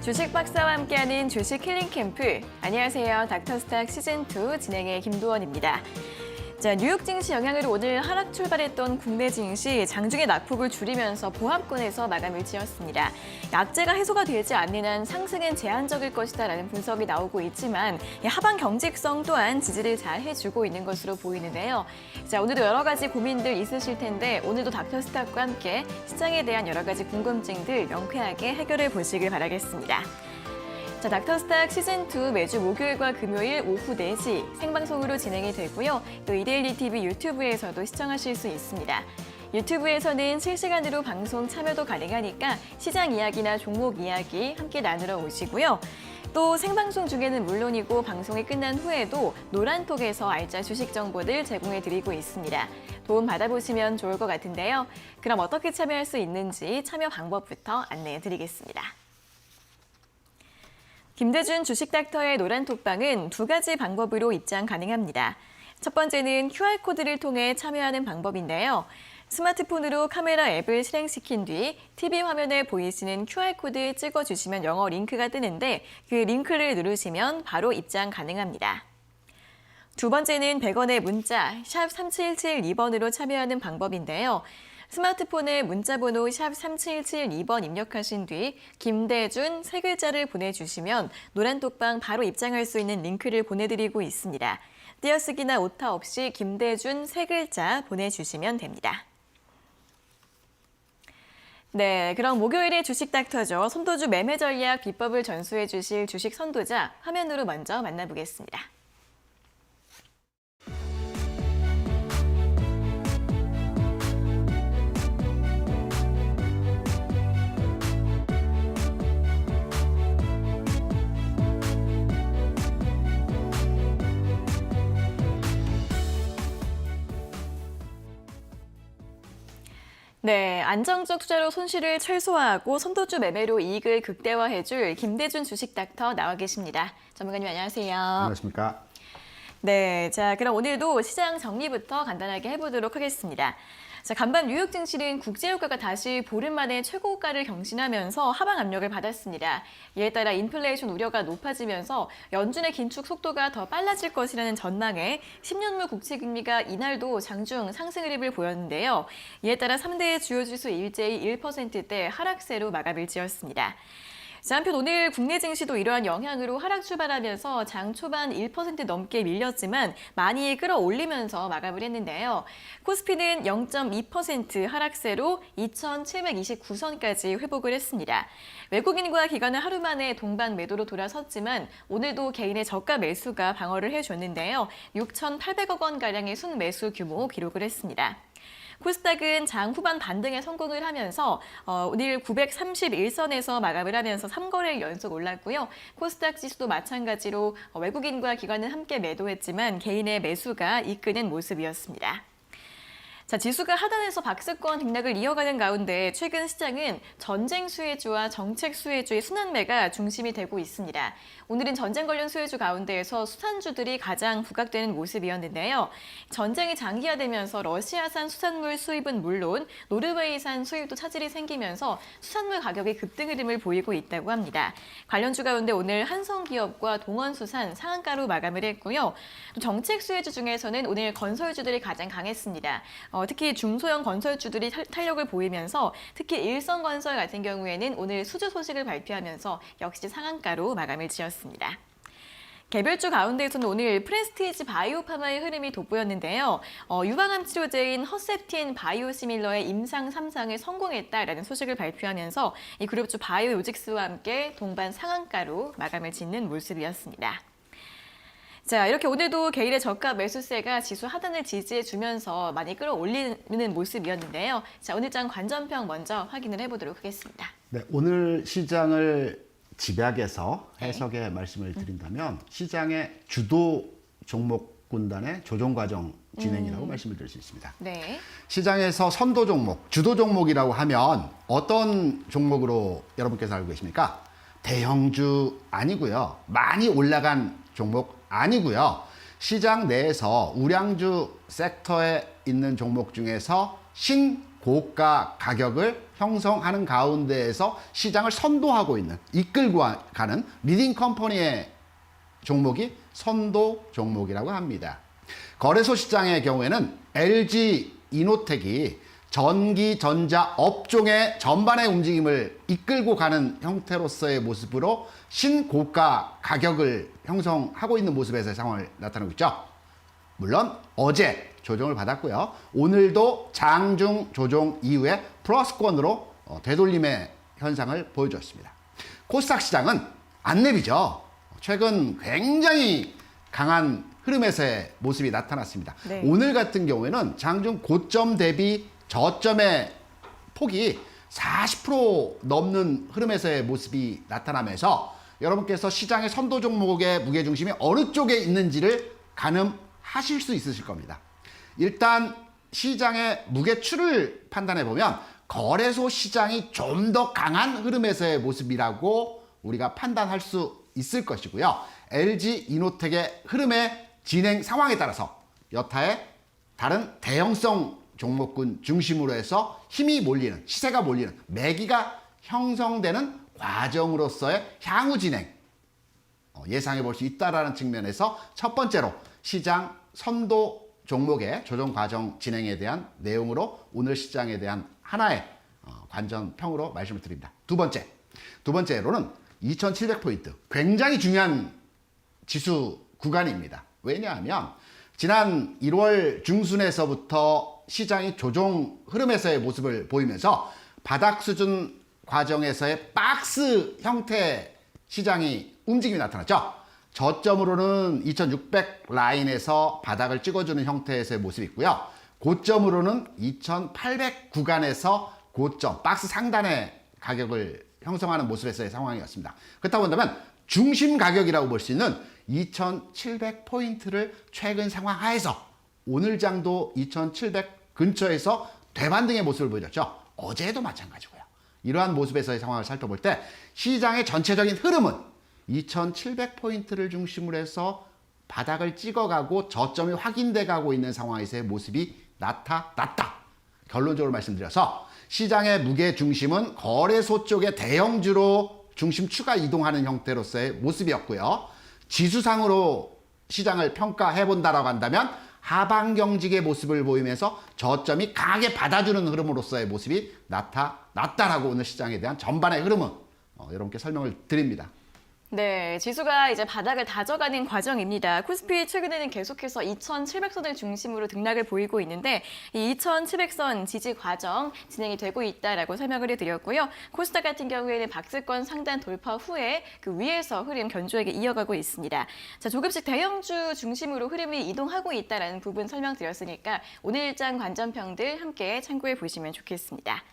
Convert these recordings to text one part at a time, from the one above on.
주식 박사와 함께하는 주식 힐링 캠프. 안녕하세요. 닥터스탁 시즌2 진행의 김도원입니다. 자, 뉴욕 증시 영향으로 오늘 하락 출발했던 국내 증시 장중에 낙폭을 줄이면서 보합권에서 마감을 지었습니다. 약재가 해소가 되지 않는 한 상승은 제한적일 것이다라는 분석이 나오고 있지만 하방 경직성 또한 지지를 잘 해주고 있는 것으로 보이는데요. 자, 오늘도 여러 가지 고민들 있으실 텐데 오늘도 닥터스탁과 함께 시장에 대한 여러 가지 궁금증들 명쾌하게 해결해 보시길 바라겠습니다. 자, 닥터스탁 시즌2 매주 목요일과 금요일 오후 4시 생방송으로 진행이 되고요. 또 이데일리 TV 유튜브에서도 시청하실 수 있습니다. 유튜브에서는 실시간으로 방송 참여도 가능하니까 시장 이야기나 종목 이야기 함께 나누러 오시고요. 또 생방송 중에는 물론이고 방송이 끝난 후에도 노란톡에서 알짜 주식 정보들 제공해드리고 있습니다. 도움 받아보시면 좋을 것 같은데요. 그럼 어떻게 참여할 수 있는지 참여 방법부터 안내해드리겠습니다. 김대준 주식닥터의 노란톡방은 두 가지 방법으로 입장 가능합니다. 첫 번째는 QR코드를 통해 참여하는 방법인데요. 스마트폰으로 카메라 앱을 실행시킨 뒤 TV 화면에 보이시는 QR코드 찍어주시면 영어 링크가 뜨는데 그 링크를 누르시면 바로 입장 가능합니다. 두 번째는 100원의 문자 샵 3772번으로 참여하는 방법인데요. 스마트폰에 문자번호 샵 3772번 입력하신 뒤 김대준 세 글자를 보내주시면 노란톡방 바로 입장할 수 있는 링크를 보내드리고 있습니다. 띄어쓰기나 오타 없이 김대준 세 글자 보내주시면 됩니다. 네, 그럼 목요일의 주식 닥터죠. 선도주 매매 전략 비법을 전수해 주실 주식 선도자 화면으로 먼저 만나보겠습니다. 네, 안정적 투자로 손실을 최소화하고 선도주 매매로 이익을 극대화해줄 김대준 주식 닥터 나와 계십니다. 전문가님 안녕하세요. 안녕하십니까. 네, 자 그럼 오늘도 시장 정리부터 간단하게 해보도록 하겠습니다. 자, 간밤 뉴욕 증시는 국제유가가 다시 보름 만에 최고가를 경신하면서 하방 압력을 받았습니다. 이에 따라 인플레이션 우려가 높아지면서 연준의 긴축 속도가 더 빨라질 것이라는 전망에 10년물 국채 금리가 이날도 장중 상승 흐름을 보였는데요. 이에 따라 3대 주요 지수 일제히 1%대 하락세로 마감을 지었습니다. 자, 한편 오늘 국내 증시도 이러한 영향으로 하락 출발하면서 장 초반 1% 넘게 밀렸지만 많이 끌어올리면서 마감을 했는데요. 코스피는 0.2% 하락세로 2,729선까지 회복을 했습니다. 외국인과 기관은 하루 만에 동반 매도로 돌아섰지만 오늘도 개인의 저가 매수가 방어를 해줬는데요. 6,800억 원가량의 순매수 규모 기록을 했습니다. 코스닥은 장 후반 반등에 성공을 하면서 오늘 931선에서 마감을 하면서 3거래일 연속 올랐고요. 코스닥 지수도 마찬가지로 외국인과 기관은 함께 매도했지만 개인의 매수가 이끄는 모습이었습니다. 자, 지수가 하단에서 박스권 등락을 이어가는 가운데 최근 시장은 전쟁 수혜주와 정책 수혜주의 순환매가 중심이 되고 있습니다. 오늘은 전쟁 관련 수혜주 가운데에서 수산주들이 가장 부각되는 모습이었는데요. 전쟁이 장기화되면서 러시아산 수산물 수입은 물론 노르웨이산 수입도 차질이 생기면서 수산물 가격이 급등 흐름을 보이고 있다고 합니다. 관련주 가운데 오늘 한성기업과 동원수산 상한가로 마감을 했고요. 또 정책 수혜주 중에서는 오늘 건설주들이 가장 강했습니다. 특히 중소형 건설주들이 탄력을 보이면서 특히 일성건설 같은 경우에는 오늘 수주 소식을 발표하면서 역시 상한가로 마감을 지었습니다. 개별주 가운데에서는 오늘 프레스티지 바이오파마의 흐름이 돋보였는데요. 유방암 치료제인 허셉틴 바이오시밀러의 임상 3상에 성공했다라는 소식을 발표하면서 이 그룹주 바이오로직스와 함께 동반 상한가로 마감을 짓는 모습이었습니다. 자, 이렇게 오늘도 개인의 저가 매수세가 지수 하단을 지지해주면서 많이 끌어올리는 모습이었는데요. 자, 오늘 장 관전평 먼저 확인을 해보도록 하겠습니다. 네, 오늘 시장을 집약해서 해석의 말씀을 드린다면 시장의 주도 종목 군단의 조정 과정 진행이라고 말씀을 드릴 수 있습니다. 네. 시장에서 선도 종목, 주도 종목이라고 하면 어떤 종목으로 여러분께서 알고 계십니까? 대형주 아니고요. 많이 올라간 종목 아니고요. 시장 내에서 우량주 섹터에 있는 종목 중에서 신고가 가격을 형성하는 가운데에서 시장을 선도하고 있는, 이끌고 가는 리딩 컴퍼니의 종목이 선도 종목이라고 합니다. 거래소 시장의 경우에는 LG 이노텍이 전기, 전자 업종의 전반의 움직임을 이끌고 가는 형태로서의 모습으로 신고가 가격을 형성하고 있는 모습에서의 상황을 나타내고 있죠. 물론 어제 조정을 받았고요. 오늘도 장중 조정 이후에 플러스권으로 되돌림의 현상을 보여줬습니다. 코스닥 시장은 안 내비죠. 최근 굉장히 강한 흐름에서의 모습이 나타났습니다. 네. 오늘 같은 경우에는 장중 고점 대비 저점의 폭이 40% 넘는 흐름에서의 모습이 나타나면서 여러분께서 시장의 선도 종목의 무게중심이 어느 쪽에 있는지를 가늠하실 수 있으실 겁니다. 일단 시장의 무게추를 판단해 보면 거래소 시장이 좀 더 강한 흐름에서의 모습이라고 우리가 판단할 수 있을 것이고요. LG 이노텍의 흐름의 진행 상황에 따라서 여타의 다른 대형성 종목군 중심으로 해서 힘이 몰리는, 시세가 몰리는, 매기가 형성되는 과정으로서의 향후 진행 예상해 볼 수 있다는 측면에서 첫 번째로 시장 선도 종목의 조정 과정 진행에 대한 내용으로 오늘 시장에 대한 하나의 관전평으로 말씀을 드립니다. 두 번째로는 2700포인트, 굉장히 중요한 지수 구간입니다. 왜냐하면 지난 1월 중순에서부터 시장이 조정 흐름에서의 모습을 보이면서 바닥 수준 과정에서의 박스 형태 시장이 움직임이 나타났죠. 저점으로는 2600 라인에서 바닥을 찍어주는 형태에서의 모습이 있고요. 고점으로는 2800 구간에서 고점, 박스 상단의 가격을 형성하는 모습에서의 상황이었습니다. 그렇다고 한다면 중심 가격이라고 볼 수 있는 2700포인트를 최근 상황 하에서 오늘 장도 2700 근처에서 되반등의 모습을 보여줬죠. 어제도 마찬가지고요. 이러한 모습에서의 상황을 살펴볼 때 시장의 전체적인 흐름은 2700포인트를 중심으로 해서 바닥을 찍어가고 저점이 확인돼 가고 있는 상황에서의 모습이 나타났다. 결론적으로 말씀드려서 시장의 무게 중심은 거래소 쪽의 대형주로 중심 추가 이동하는 형태로서의 모습이었고요. 지수상으로 시장을 평가해 본다라고 한다면 하방 경직의 모습을 보이면서 저점이 강하게 받아주는 흐름으로서의 모습이 나타났다라고 오늘 시장에 대한 전반의 흐름은 여러분께 설명을 드립니다. 네, 지수가 이제 바닥을 다져가는 과정입니다. 코스피 최근에는 계속해서 2,700선을 중심으로 등락을 보이고 있는데 이 2,700선 지지 과정 진행이 되고 있다라고 설명을 해드렸고요. 코스닥 같은 경우에는 박스권 상단 돌파 후에 그 위에서 흐름 견조하게 이어가고 있습니다. 자, 조금씩 대형주 중심으로 흐름이 이동하고 있다라는 부분 설명드렸으니까 오늘 일장 관전평들 함께 참고해 보시면 좋겠습니다.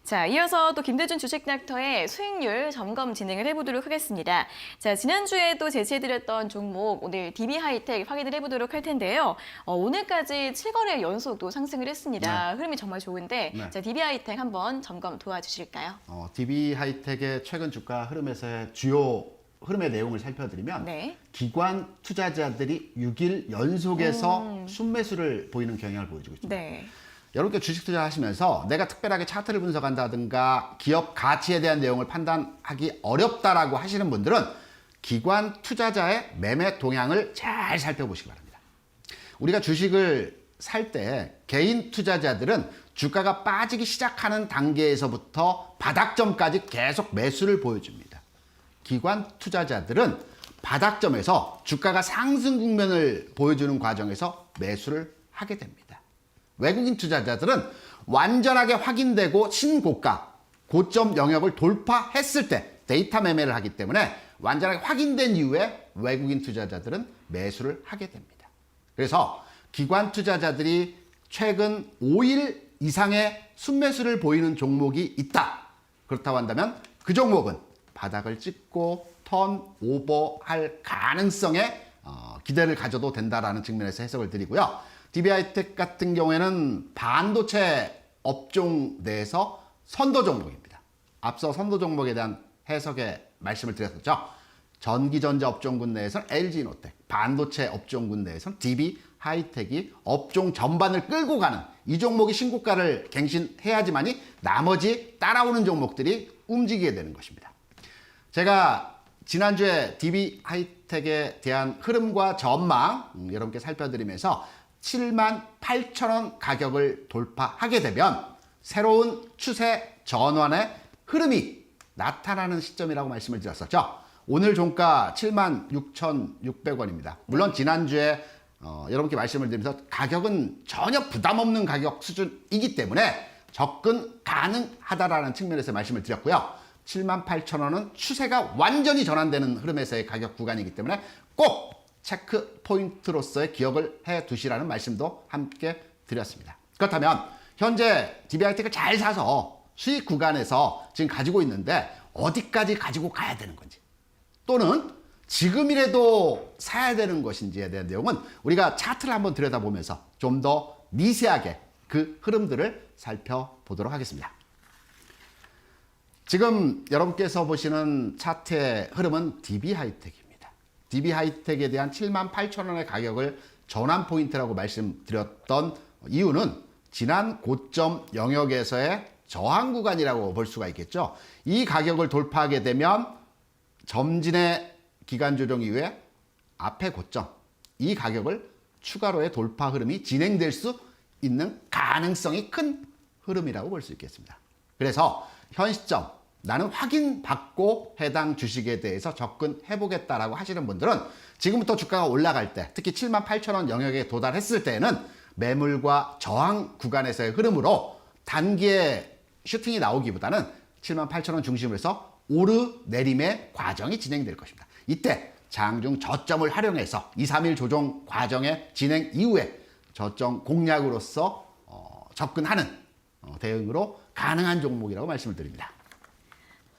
자, 이어서 또 김대준 주식닥터의 수익률 점검 진행을 해보도록 하겠습니다. 자, 지난주에도 제시해드렸던 종목 오늘 DB하이텍 확인을 해보도록 할 텐데요. 오늘까지 7거래 연속 또 상승을 했습니다. 네. 흐름이 정말 좋은데 네. 자, DB하이텍 한번 점검 도와주실까요? DB하이텍의 최근 주가 흐름에서의 주요 흐름의 내용을 살펴드리면 네. 기관 투자자들이 6일 연속해서 순매수를 보이는 경향을 보여주고 있습니다. 네. 여러분께 주식 투자하시면서 내가 특별하게 차트를 분석한다든가 기업 가치에 대한 내용을 판단하기 어렵다라고 하시는 분들은 기관 투자자의 매매 동향을 잘 살펴보시기 바랍니다. 우리가 주식을 살 때 개인 투자자들은 주가가 빠지기 시작하는 단계에서부터 바닥점까지 계속 매수를 보여줍니다. 기관 투자자들은 바닥점에서 주가가 상승 국면을 보여주는 과정에서 매수를 하게 됩니다. 외국인 투자자들은 완전하게 확인되고 신고가, 고점 영역을 돌파했을 때 데이터 매매를 하기 때문에 완전하게 확인된 이후에 외국인 투자자들은 매수를 하게 됩니다. 그래서 기관 투자자들이 최근 5일 이상의 순매수를 보이는 종목이 있다. 그렇다고 한다면 그 종목은 바닥을 찍고 턴오버할 가능성에 기대를 가져도 된다라는 측면에서 해석을 드리고요. DB하이텍 같은 경우에는 반도체 업종 내에서 선도 종목입니다. 앞서 선도 종목에 대한 해석에 말씀을 드렸었죠. 전기전자 업종군 내에서는 LG이노텍, 반도체 업종군 내에서는 DB하이텍 하이텍이 업종 전반을 끌고 가는 이 종목이 신고가를 갱신해야지만이 나머지 따라오는 종목들이 움직이게 되는 것입니다. 제가 지난주에 DB 하이텍에 대한 흐름과 전망 여러분께 살펴드리면서 78,000원 가격을 돌파하게 되면 새로운 추세 전환의 흐름이 나타나는 시점이라고 말씀을 드렸었죠. 오늘 종가 76,600원입니다. 물론 지난주에 여러분께 말씀을 드리면서 가격은 전혀 부담 없는 가격 수준이기 때문에 접근 가능하다라는 측면에서 말씀을 드렸고요. 78,000원은 추세가 완전히 전환되는 흐름에서의 가격 구간이기 때문에 꼭 체크 포인트로서의 기억을 해 두시라는 말씀도 함께 드렸습니다. 그렇다면 현재 DB하이텍을 잘 사서 수익 구간에서 지금 가지고 있는데 어디까지 가지고 가야 되는 건지 또는 지금이라도 사야 되는 것인지에 대한 내용은 우리가 차트를 한번 들여다보면서 좀 더 미세하게 그 흐름들을 살펴보도록 하겠습니다. 지금 여러분께서 보시는 차트의 흐름은 DB하이텍입니다. DB하이텍에 대한 78,000원의 가격을 전환 포인트라고 말씀드렸던 이유는 지난 고점 영역에서의 저항 구간이라고 볼 수가 있겠죠. 이 가격을 돌파하게 되면 점진의 기간 조정 이후에 앞에 고점, 이 가격을 추가로의 돌파 흐름이 진행될 수 있는 가능성이 큰 흐름이라고 볼 수 있겠습니다. 그래서 현 시점 나는 확인받고 해당 주식에 대해서 접근해보겠다라고 하시는 분들은 지금부터 주가가 올라갈 때 특히 78,000원 영역에 도달했을 때는 매물과 저항 구간에서의 흐름으로 단기에 슈팅이 나오기보다는 78,000원 중심으로 해서 오르내림의 과정이 진행될 것입니다. 이때 장중 저점을 활용해서 2, 3일 조정 과정의 진행 이후에 저점 공략으로서 접근하는 대응으로 가능한 종목이라고 말씀을 드립니다.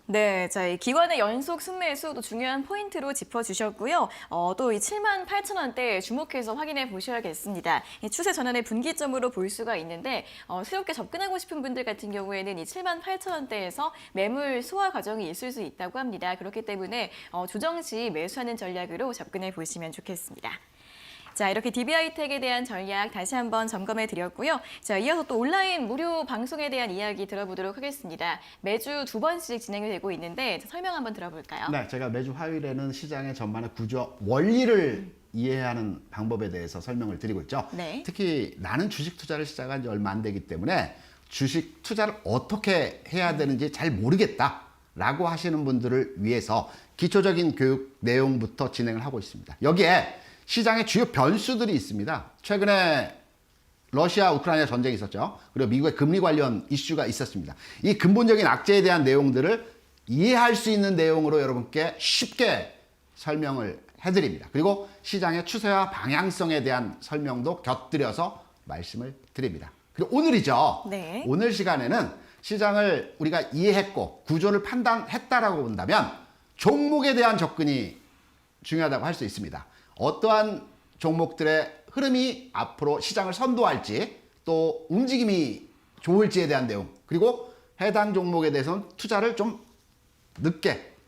네, 자, 이 기관의 연속 순매수도 중요한 포인트로 짚어주셨고요. 또 이 78,000원대 주목해서 확인해 보셔야겠습니다. 이 추세 전환의 분기점으로 볼 수가 있는데 새롭게 접근하고 싶은 분들 같은 경우에는 이 78,000원대에서 매물 소화 과정이 있을 수 있다고 합니다. 그렇기 때문에 조정 시 매수하는 전략으로 접근해 보시면 좋겠습니다. 자, 이렇게 DB하이텍에 대한 전략 다시 한번 점검해 드렸고요. 자, 이어서 또 온라인 무료 방송에 대한 이야기 들어보도록 하겠습니다. 매주 2번씩 진행이 되고 있는데 설명 한번 들어볼까요? 네, 제가 매주 화요일에는 시장의 전반의 구조 원리를 이해하는 방법에 대해서 설명을 드리고 있죠. 네. 특히 나는 주식 투자를 시작한 지 얼마 안 되기 때문에 주식 투자를 어떻게 해야 되는지 잘 모르겠다라고 하시는 분들을 위해서 기초적인 교육 내용부터 진행을 하고 있습니다. 여기에 시장의 주요 변수들이 있습니다. 최근에 러시아 우크라이나 전쟁이 있었죠. 그리고 미국의 금리 관련 이슈가 있었습니다. 이 근본적인 악재에 대한 내용들을 이해할 수 있는 내용으로 여러분께 쉽게 설명을 해드립니다. 그리고 시장의 추세와 방향성에 대한 설명도 곁들여서 말씀을 드립니다. 그리고 오늘이죠. 네. 오늘 시간에는 시장을 우리가 이해했고 구조를 판단했다라고 본다면 종목에 대한 접근이 중요하다고 할 수 있습니다. 어떠한 종목들의 흐름이 앞으로 시장을 선도할지 또 움직임이 좋을지에 대한 내용 그리고 해당 종목에 대해서는 투자를 좀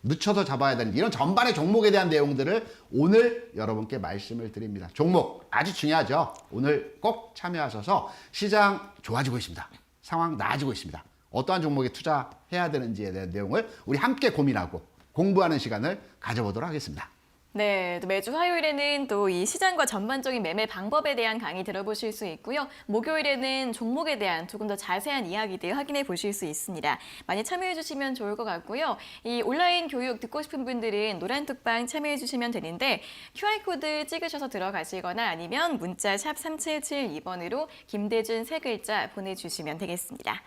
늦춰서 잡아야 되는 이런 전반의 종목에 대한 내용들을 오늘 여러분께 말씀을 드립니다. 종목 아주 중요하죠. 오늘 꼭 참여하셔서 시장 좋아지고 있습니다. 상황 나아지고 있습니다. 어떠한 종목에 투자해야 되는지에 대한 내용을 우리 함께 고민하고 공부하는 시간을 가져보도록 하겠습니다. 네, 또 매주 화요일에는 또 이 시장과 전반적인 매매 방법에 대한 강의 들어보실 수 있고요. 목요일에는 종목에 대한 조금 더 자세한 이야기들 확인해 보실 수 있습니다. 많이 참여해 주시면 좋을 것 같고요. 이 온라인 교육 듣고 싶은 분들은 노란톡방 참여해 주시면 되는데 QR코드 찍으셔서 들어가시거나 아니면 문자 샵 3772번으로 김대준 세 글자 보내주시면 되겠습니다.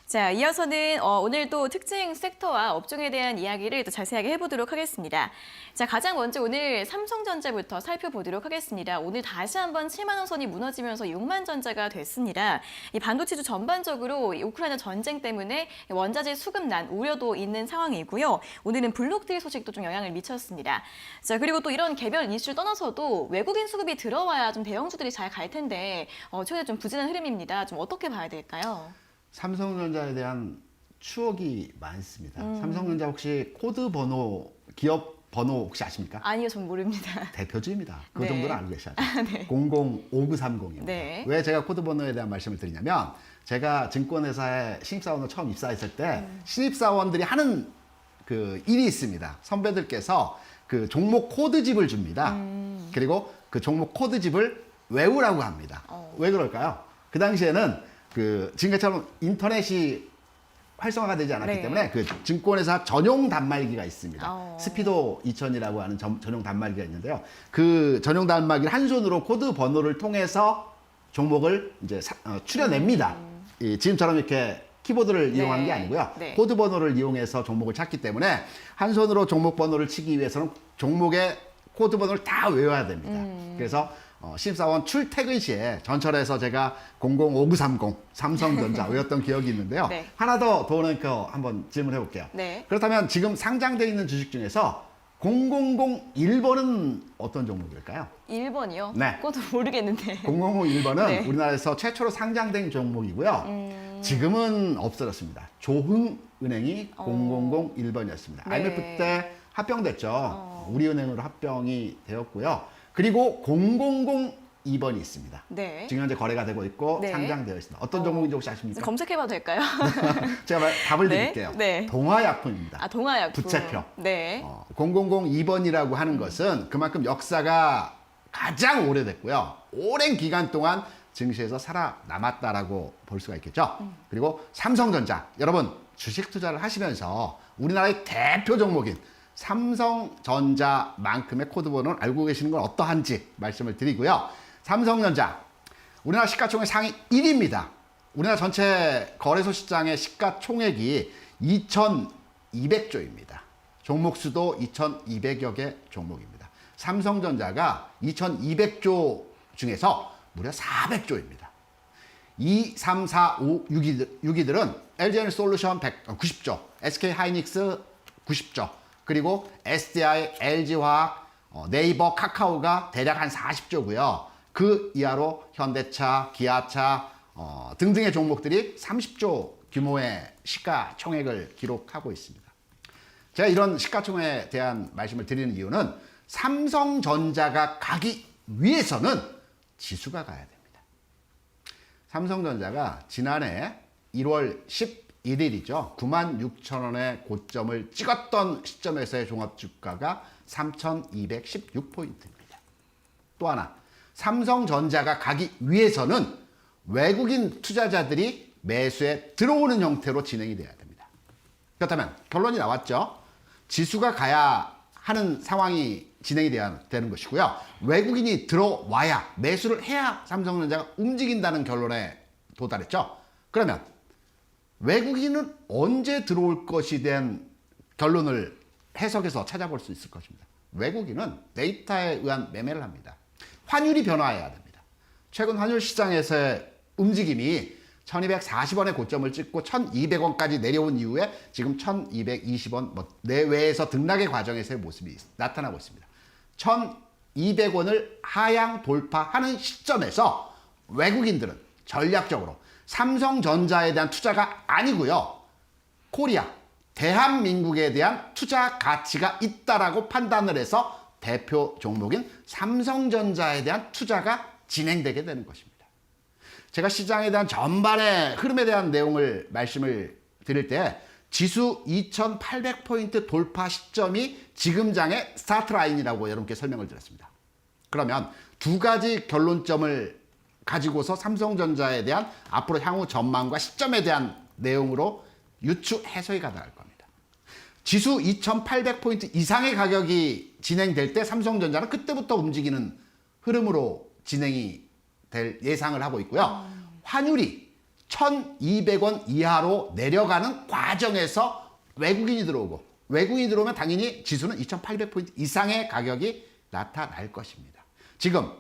자, 이어서는 오늘도 특징 섹터와 업종에 대한 이야기를 또 자세하게 해보도록 하겠습니다. 자, 가장 먼저 오늘 삼성전자부터 살펴보도록 하겠습니다. 오늘 다시 한번 7만 원 선이 무너지면서 6만 전자가 됐습니다. 이 반도체주 전반적으로 이 우크라이나 전쟁 때문에 원자재 수급난 우려도 있는 상황이고요. 오늘은 블록딜 소식도 좀 영향을 미쳤습니다. 자, 그리고 또 이런 개별 이슈를 떠나서도 외국인 수급이 들어와야 좀 대형주들이 잘 갈 텐데 최근에 좀 부진한 흐름입니다. 좀 어떻게 봐야 될까요? 삼성전자에 대한 추억이 많습니다. 삼성전자 혹시 코드 번호, 기업 번호 혹시 아십니까? 아니요, 전 모릅니다. 대표주입니다. 그 네. 정도는 알고 계셔야죠. 네. 005930입니다. 네. 왜 제가 코드 번호에 대한 말씀을 드리냐면 제가 증권회사에 신입사원으로 처음 입사했을 때 신입사원들이 하는 그 일이 있습니다. 선배들께서 그 종목 코드집을 줍니다. 그리고 그 종목 코드집을 외우라고 합니다. 왜 그럴까요? 그 당시에는 그 지금처럼 인터넷이 활성화가 되지 않았기 네. 때문에 그 증권회사 전용 단말기가 있습니다. 어. 스피도 2000이라고 하는 전용 단말기가 있는데요. 그 전용 단말기를 한 손으로 코드 번호를 통해서 종목을 이제 추려냅니다. 이 지금처럼 이렇게 키보드를 네. 이용하는 게 아니고요. 네. 코드 번호를 이용해서 종목을 찾기 때문에 한 손으로 종목 번호를 치기 위해서는 종목의 코드 번호를 다 외워야 됩니다. 그래서 신입사원 출퇴근 시에 전철에서 제가 005930 삼성전자 외웠던 기억이 있는데요. 네. 하나 더 도는 거 한번 질문해 볼게요. 네. 그렇다면 지금 상장되어 있는 주식 중에서 0001번은 어떤 종목일까요? 1번이요? 네. 그것도 모르겠는데. 0001번은 네. 우리나라에서 최초로 상장된 종목이고요. 지금은 없어졌습니다. 조흥은행이 0001번이었습니다. 네. IMF 때 합병됐죠. 우리은행으로 합병이 되었고요. 그리고 0002번이 있습니다. 네. 지금 현재 거래가 되고 있고 네. 상장되어 있습니다. 어떤 종목인지 혹시 아십니까? 검색해봐도 될까요? 제가 답을 네. 드릴게요. 네. 동아약품입니다. 아, 동아약품. 부채표. 네. 0002번이라고 하는 것은 그만큼 역사가 가장 오래됐고요. 오랜 기간 동안 증시에서 살아남았다라고 볼 수가 있겠죠. 그리고 삼성전자. 여러분 주식 투자를 하시면서 우리나라의 대표 종목인 삼성전자만큼의 코드 번호를 알고 계시는 건 어떠한지 말씀을 드리고요. 삼성전자. 우리나라 시가총액 상위 1위입니다. 우리나라 전체 거래소 시장의 시가총액이 2,200조입니다. 종목 수도 2,200여 개 종목입니다. 삼성전자가 2,200조 중에서 무려 400조입니다. 2, 3, 4, 5, 6위들은 LG에너지솔루션 90조, SK하이닉스 90조, 그리고 SDI, LG화학, 네이버, 카카오가 대략 한 40조고요. 그 이하로 현대차, 기아차 등등의 종목들이 30조 규모의 시가총액을 기록하고 있습니다. 제가 이런 시가총액에 대한 말씀을 드리는 이유는 삼성전자가 가기 위해서는 지수가 가야 됩니다. 삼성전자가 지난해 1월 11일이죠. 96,000원의 고점을 찍었던 시점에서의 종합주가가 3,216포인트입니다. 또 하나, 삼성전자가 가기 위해서는 외국인 투자자들이 매수에 들어오는 형태로 진행이 돼야 됩니다. 그렇다면 결론이 나왔죠. 지수가 가야 하는 상황이 진행이 돼야 되는 것이고요. 외국인이 들어와야 매수를 해야 삼성전자가 움직인다는 결론에 도달했죠. 그러면 외국인은 언제 들어올 것이 된 결론을 해석해서 찾아볼 수 있을 것입니다. 외국인은 데이터에 의한 매매를 합니다. 환율이 변화해야 됩니다. 최근 환율 시장에서의 움직임이 1240원의 고점을 찍고 1200원까지 내려온 이후에 지금 1220원 내외에서 등락의 과정에서의 모습이 나타나고 있습니다. 1200원을 하향 돌파하는 시점에서 외국인들은 전략적으로 삼성전자에 대한 투자가 아니고요. 코리아, 대한민국에 대한 투자 가치가 있다라고 판단을 해서 대표 종목인 삼성전자에 대한 투자가 진행되게 되는 것입니다. 제가 시장에 대한 전반의 흐름에 대한 내용을 말씀을 드릴 때 지수 2,800포인트 돌파 시점이 지금 장의 스타트 라인이라고 여러분께 설명을 드렸습니다. 그러면 두 가지 결론점을 가지고서 삼성전자에 대한 앞으로 향후 전망과 시점에 대한 내용으로 유추 해석이 가능할 겁니다. 지수 2,800포인트 이상의 가격이 진행될 때 삼성전자는 그때부터 움직이는 흐름으로 진행이 될 예상을 하고 있고요. 환율이 1,200원 이하로 내려가는 과정에서 외국인이 들어오고 외국인이 들어오면 당연히 지수는 2,800포인트 이상의 가격이 나타날 것입니다. 지금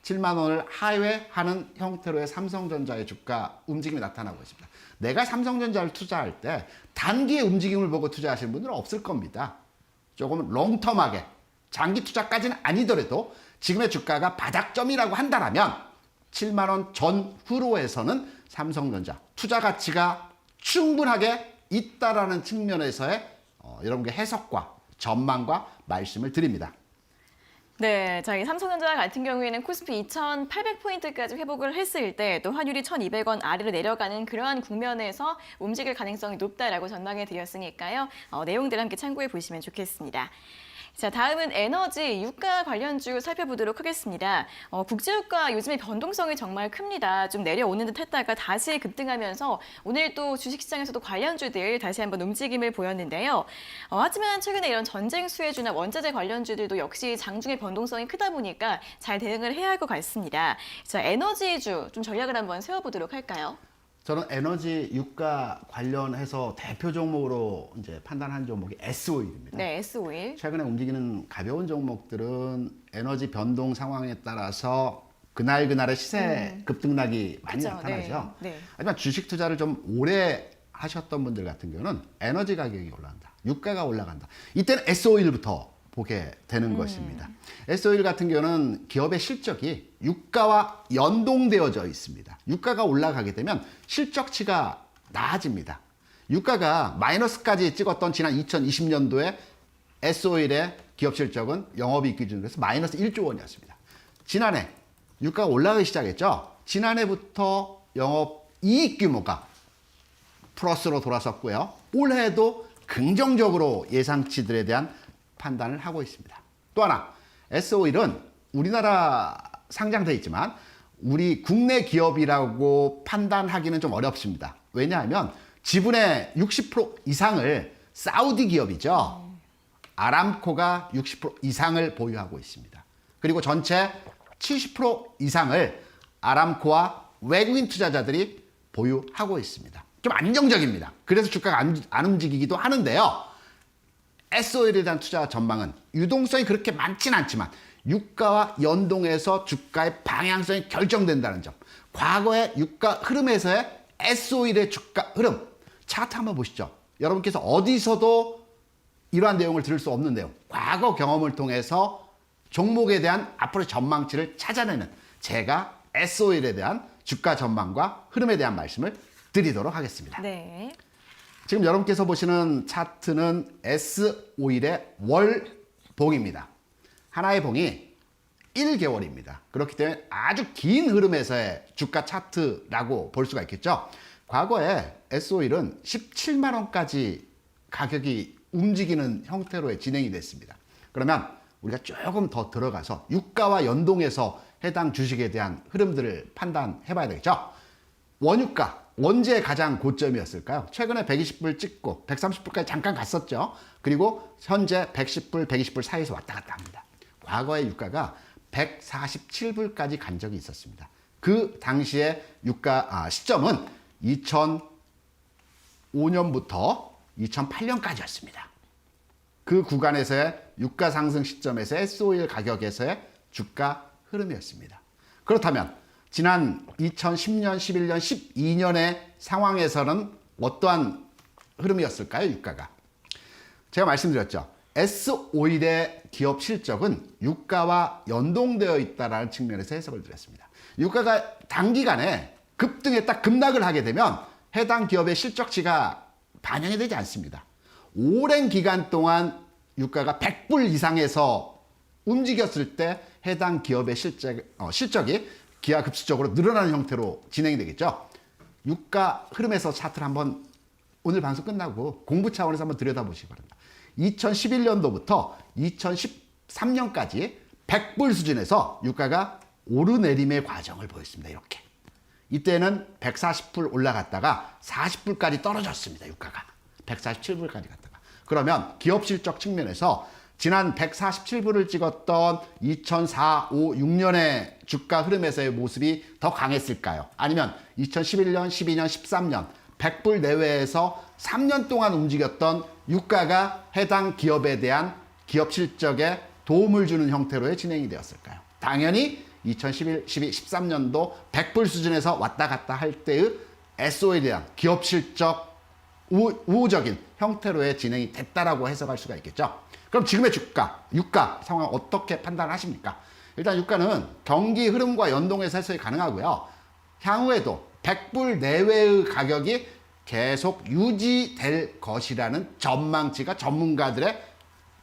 7만 원을 하회하는 형태로의 삼성전자의 주가 움직임이 나타나고 있습니다. 내가 삼성전자를 투자할 때 단기의 움직임을 보고 투자하시는 분들은 없을 겁니다. 조금 롱텀하게 장기 투자까지는 아니더라도 지금의 주가가 바닥점이라고 한다면 7만 원 전후로에서는 삼성전자 투자 가치가 충분하게 있다라는 측면에서의 여러분께 해석과 전망과 말씀을 드립니다. 네, 저희 삼성전자 같은 경우에는 코스피 2,800포인트까지 회복을 했을 때 또 환율이 1,200원 아래로 내려가는 그러한 국면에서 움직일 가능성이 높다라고 전망해 드렸으니까요. 내용들 함께 참고해 보시면 좋겠습니다. 자, 다음은 에너지, 유가 관련주 살펴보도록 하겠습니다. 국제유가 요즘에 변동성이 정말 큽니다. 좀 내려오는 듯 했다가 다시 급등하면서 오늘 또 주식시장에서도 관련주들 다시 한번 움직임을 보였는데요. 하지만 최근에 이런 전쟁 수혜주나 원자재 관련주들도 역시 장중에 변동성이 크다 보니까 잘 대응을 해야 할 것 같습니다. 자, 에너지주 좀 전략을 한번 세워보도록 할까요? 저는 에너지 유가 관련해서 대표 종목으로 이제 판단한 종목이 S오일입니다. 네, S오일. 최근에 움직이는 가벼운 종목들은 에너지 변동 상황에 따라서 그날의 시세 급등락이 많이 그쵸, 나타나죠. 네, 네. 하지만 주식 투자를 좀 오래 하셨던 분들 같은 경우는 에너지 가격이 올라간다. 유가가 올라간다. 이때는 S오일부터 보게 되는 것입니다. S오일 같은 경우는 기업의 실적이 유가와 연동되어져 있습니다. 유가가 올라가게 되면 실적치가 나아집니다. 유가가 마이너스까지 찍었던 지난 2020년도에 S오일의 기업 실적은 영업이익 기준으로 해서 마이너스 1조 원이었습니다. 지난해 유가가 올라가기 시작했죠. 지난해부터 영업이익 규모가 플러스로 돌아섰고요. 올해도 긍정적으로 예상치들에 대한 판단을 하고 있습니다. 또 하나, S오일은 우리나라 상장돼 있지만 우리 국내 기업이라고 판단하기는 좀 어렵습니다. 왜냐하면 지분의 60% 이상을 사우디 기업이죠. 아람코가 60% 이상을 보유하고 있습니다. 그리고 전체 70% 이상을 아람코와 외국인 투자자들이 보유하고 있습니다. 좀 안정적입니다. 그래서 주가가 안 움직이기도 하는데요. S오일에 대한 투자 전망은 유동성이 그렇게 많진 않지만 유가와 연동해서 주가의 방향성이 결정된다는 점. 과거의 유가 흐름에서의 S오일의 주가 흐름. 차트 한번 보시죠. 여러분께서 어디서도 이러한 내용을 들을 수 없는 내용. 과거 경험을 통해서 종목에 대한 앞으로의 전망치를 찾아내는 제가 S오일에 대한 주가 전망과 흐름에 대한 말씀을 드리도록 하겠습니다. 네. 지금 여러분께서 보시는 차트는 S오일의 월봉입니다. 하나의 봉이 1개월입니다. 그렇기 때문에 아주 긴 흐름에서의 주가 차트라고 볼 수가 있겠죠. 과거에 S오일은 17만 원까지 가격이 움직이는 형태로 진행이 됐습니다. 그러면 우리가 조금 더 들어가서 유가와 연동해서 해당 주식에 대한 흐름들을 판단해 봐야 되겠죠. 원유가 언제 가장 고점이었을까요? 최근에 120불 찍고 130불까지 잠깐 갔었죠. 그리고 현재 110불, 120불 사이에서 왔다 갔다 합니다. 과거의 유가가 147불까지 간 적이 있었습니다. 그 당시의 유가 시점은 2005년부터 2008년까지였습니다. 그 구간에서의 유가 상승 시점에서의 S오일 가격에서의 주가 흐름이었습니다. 그렇다면 지난 2010년, 11년, 12년의 상황에서는 어떠한 흐름이었을까요, 유가가? 제가 말씀드렸죠. S오일의 기업 실적은 유가와 연동되어 있다는 측면에서 해석을 드렸습니다. 유가가 단기간에 급등했다, 급락을 하게 되면 해당 기업의 실적치가 반영이 되지 않습니다. 오랜 기간 동안 유가가 100불 이상에서 움직였을 때 해당 기업의 실적이 기하급수적으로 늘어나는 형태로 진행이 되겠죠. 유가 흐름에서 차트를 한번 오늘 방송 끝나고 공부 차원에서 한번 들여다보시기 바랍니다. 2011년도부터 2013년까지 100불 수준에서 유가가 오르내림의 과정을 보였습니다. 이렇게. 이때는 140불 올라갔다가 40불까지 떨어졌습니다. 유가가. 147불까지 갔다가. 그러면 기업 실적 측면에서 지난 147불을 찍었던 2004, 5, 6년의 주가 흐름에서의 모습이 더 강했을까요? 아니면 2011년, 12년, 13년 100불 내외에서 3년 동안 움직였던 유가가 해당 기업에 대한 기업 실적에 도움을 주는 형태로의 진행이 되었을까요? 당연히 2011, 12, 13년도 100불 수준에서 왔다 갔다 할 때의 S오일에 대한 기업 실적 우호적인 형태로의 진행이 됐다라고 해석할 수가 있겠죠. 그럼 지금의 유가 상황 어떻게 판단하십니까? 일단 유가는 경기 흐름과 연동해서 해석이 가능하고요. 향후에도 100불 내외의 가격이 계속 유지될 것이라는 전망치가 전문가들의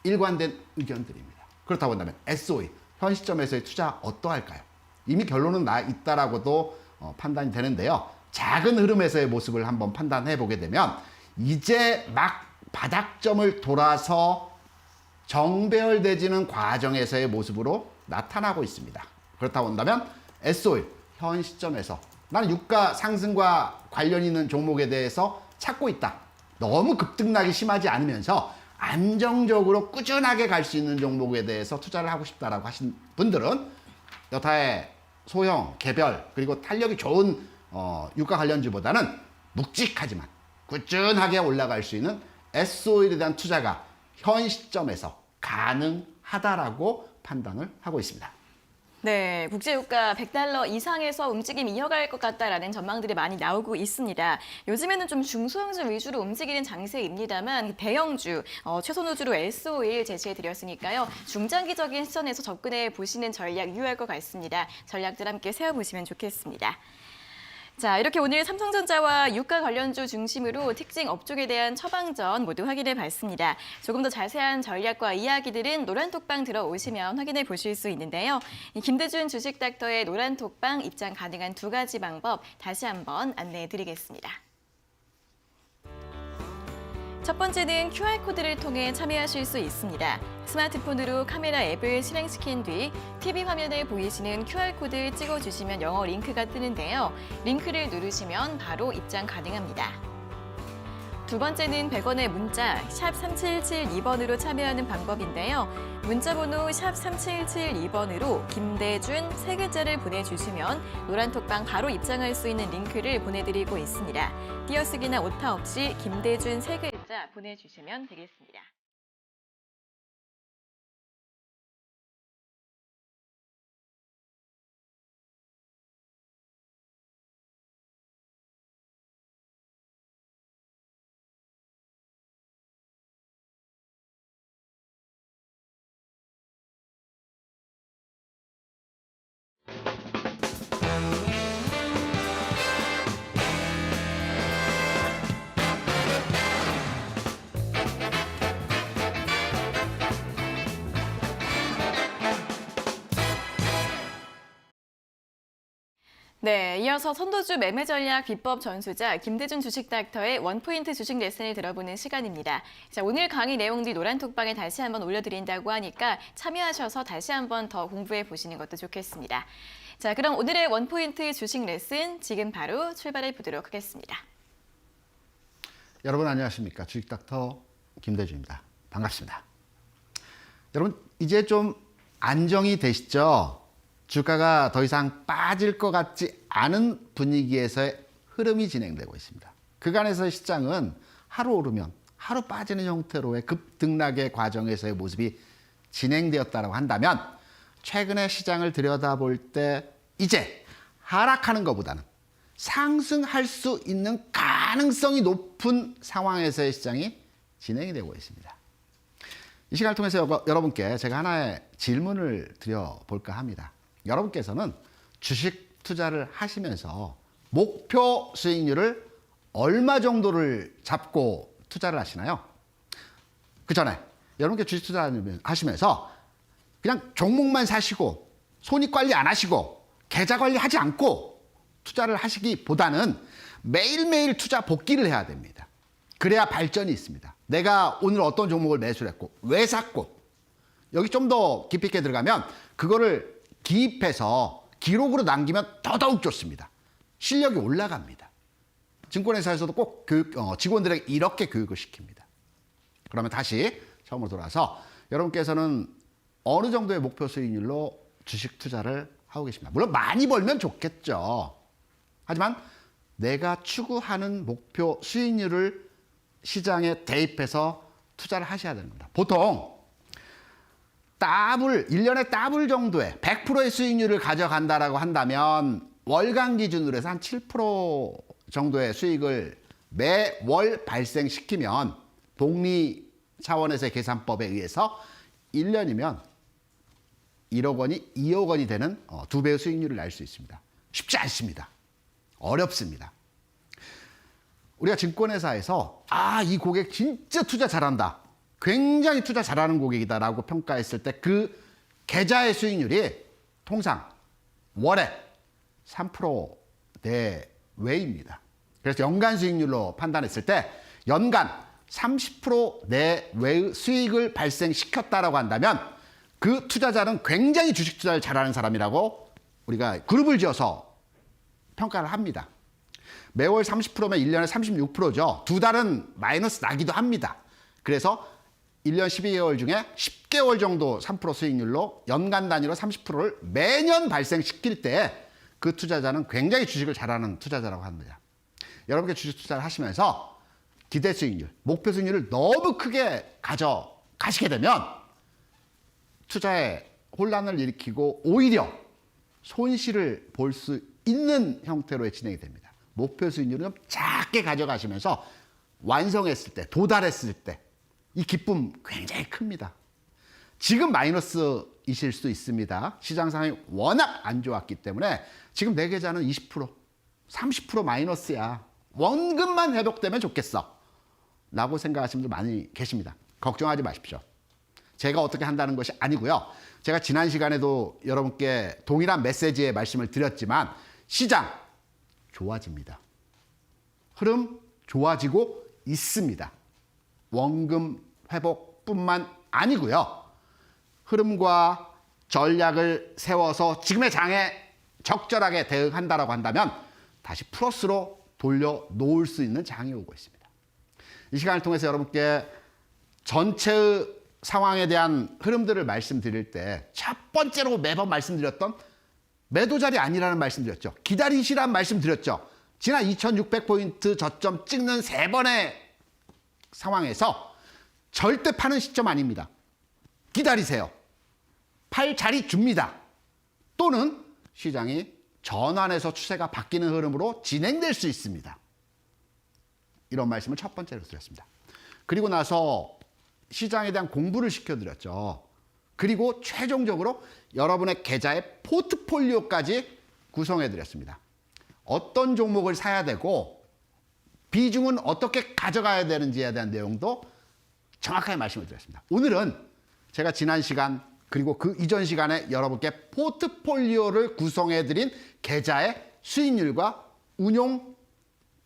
일관된 의견들입니다. 그렇다고 한다면 SOE, 현 시점에서의 투자 어떠할까요? 이미 결론은 나 있다라고도 판단이 되는데요. 작은 흐름에서의 모습을 한번 판단해 보게 되면 이제 막 바닥점을 돌아서 정배열되지는 과정에서의 모습으로 나타나고 있습니다. 그렇다고 한다면 SOE, 현 시점에서 나는 유가 상승과 관련 있는 종목에 대해서 찾고 있다. 너무 급등락이 심하지 않으면서 안정적으로 꾸준하게 갈 수 있는 종목에 대해서 투자를 하고 싶다라고 하신 분들은 여타의 소형, 개별, 그리고 탄력이 좋은 유가 관련주보다는 묵직하지만 꾸준하게 올라갈 수 있는 SOE에 대한 투자가 현 시점에서 가능하다라고 판단을 하고 있습니다. 네, 국제유가 100달러 이상에서 움직임이 이어갈 것 같다라는 전망들이 많이 나오고 있습니다. 요즘에는 좀 중소형주 위주로 움직이는 장세입니다만 대형주, 최선호주로 SOE 제시해드렸으니까요. 중장기적인 시선에서 접근해 보시는 전략 유효할 것 같습니다. 전략들 함께 세워보시면 좋겠습니다. 자, 이렇게 오늘 삼성전자와 유가 관련주 중심으로 특징 업종에 대한 처방전 모두 확인해 봤습니다. 조금 더 자세한 전략과 이야기들은 노란톡방 들어오시면 확인해 보실 수 있는데요. 김대준 주식닥터의 노란톡방 입장 가능한 2가지 방법 다시 한번 안내해 드리겠습니다. 첫 번째는 QR코드를 통해 참여하실 수 있습니다. 스마트폰으로 카메라 앱을 실행시킨 뒤 TV 화면에 보이시는 QR코드 찍어주시면 영어 링크가 뜨는데요. 링크를 누르시면 바로 입장 가능합니다. 두 번째는 100원의 문자 샵 3772번으로 참여하는 방법인데요. 문자번호 샵 3772번으로 김대준 3글자를 보내주시면 노란톡방 바로 입장할 수 있는 링크를 보내드리고 있습니다. 띄어쓰기나 오타 없이 김대준 3글자 보내주시면 되겠습니다. 네, 이어서 선도주 매매 전략 비법 전수자 김대준 주식닥터의 원포인트 주식 레슨을 들어보는 시간입니다. 자, 오늘 강의 내용들 노란톡방에 다시 한번 올려드린다고 하니까 참여하셔서 다시 한번 더 공부해 보시는 것도 좋겠습니다. 자, 그럼 오늘의 원포인트 주식 레슨 지금 바로 출발해 보도록 하겠습니다. 여러분 안녕하십니까? 주식닥터 김대준입니다. 반갑습니다. 여러분 이제 좀 안정이 되시죠? 주가가 더 이상 빠질 것 같지 않은 분위기에서의 흐름이 진행되고 있습니다. 그간에서의 시장은 하루 오르면 하루 빠지는 형태로의 급등락의 과정에서의 모습이 진행되었다고 한다면 최근의 시장을 들여다볼 때 이제 하락하는 것보다는 상승할 수 있는 가능성이 높은 상황에서의 시장이 진행이 되고 있습니다. 이 시간을 통해서 여러분께 제가 하나의 질문을 드려볼까 합니다. 여러분께서는 주식 투자를 하시면서 목표 수익률을 얼마 정도를 잡고 투자를 하시나요? 그 전에 여러분께 주식 투자를 하시면서 그냥 종목만 사시고 손익 관리 안 하시고 계좌 관리하지 않고 투자를 하시기보다는 매일매일 투자 복귀를 해야 됩니다. 그래야 발전이 있습니다. 내가 오늘 어떤 종목을 매수를 했고 왜 샀고 여기 좀 더 깊이 있게 들어가면 그거를 기입해서 기록으로 남기면 더더욱 좋습니다. 실력이 올라갑니다. 증권회사에서도 꼭 직원들에게 이렇게 교육을 시킵니다. 그러면 다시 처음으로 돌아와서 여러분께서는 어느 정도의 목표 수익률로 주식 투자를 하고 계십니까? 물론 많이 벌면 좋겠죠. 하지만 내가 추구하는 목표 수익률을 시장에 대입해서 투자를 하셔야 됩니다. 보통 1년에 더블 정도의 100%의 수익률을 가져간다라고 한다면 월간 기준으로 해서 한 7% 정도의 수익을 매월 발생시키면 복리 차원에서의 계산법에 의해서 1년이면 1억 원이 2억 원이 되는 2배의 수익률을 낼 수 있습니다. 쉽지 않습니다. 어렵습니다. 우리가 증권회사에서 이 고객 진짜 투자 잘한다. 굉장히 투자 잘하는 고객이다라고 평가했을 때 그 계좌의 수익률이 통상 월에 3% 내외입니다. 그래서 연간 수익률로 판단했을 때 연간 30% 내외의 수익을 발생시켰다라고 한다면 그 투자자는 굉장히 주식 투자를 잘하는 사람이라고 우리가 그룹을 지어서 평가를 합니다. 매월 30%면 1년에 36%죠. 두 달은 마이너스 나기도 합니다. 그래서 1년 12개월 중에 10개월 정도 3% 수익률로 연간 단위로 30%를 매년 발생시킬 때 그 투자자는 굉장히 주식을 잘하는 투자자라고 합니다. 여러분께 주식 투자를 하시면서 기대 수익률, 목표 수익률을 너무 크게 가져가시게 되면 투자에 혼란을 일으키고 오히려 손실을 볼 수 있는 형태로의 진행이 됩니다. 목표 수익률은 좀 작게 가져가시면서 완성했을 때, 도달했을 때 이 기쁨 굉장히 큽니다. 지금 마이너스이실 수 있습니다. 시장 상황이 워낙 안 좋았기 때문에 지금 내 계좌는 20%, 30% 마이너스야. 원금만 회복되면 좋겠어. 라고 생각하시는 분들 많이 계십니다. 걱정하지 마십시오. 제가 어떻게 한다는 것이 아니고요. 제가 지난 시간에도 여러분께 동일한 메시지의 말씀을 드렸지만 시장 좋아집니다. 흐름 좋아지고 있습니다. 원금 회복뿐만 아니고요. 흐름과 전략을 세워서 지금의 장에 적절하게 대응한다라고 한다면 다시 플러스로 돌려놓을 수 있는 장이 오고 있습니다. 이 시간을 통해서 여러분께 전체의 상황에 대한 흐름들을 말씀드릴 때 첫 번째로 매번 말씀드렸던 매도 자리 아니라는 말씀드렸죠. 기다리시란 말씀드렸죠. 지난 2600포인트 저점 찍는 3번의 상황에서 절대 파는 시점 아닙니다. 기다리세요. 팔 자리 줍니다. 또는 시장이 전환해서 추세가 바뀌는 흐름으로 진행될 수 있습니다. 이런 말씀을 첫 번째로 드렸습니다. 그리고 나서 시장에 대한 공부를 시켜드렸죠. 그리고 최종적으로 여러분의 계좌의 포트폴리오까지 구성해드렸습니다. 어떤 종목을 사야 되고 비중은 어떻게 가져가야 되는지에 대한 내용도 정확하게 말씀을 드렸습니다. 오늘은 제가 지난 시간 그리고 그 이전 시간에 여러분께 포트폴리오를 구성해드린 계좌의 수익률과 운용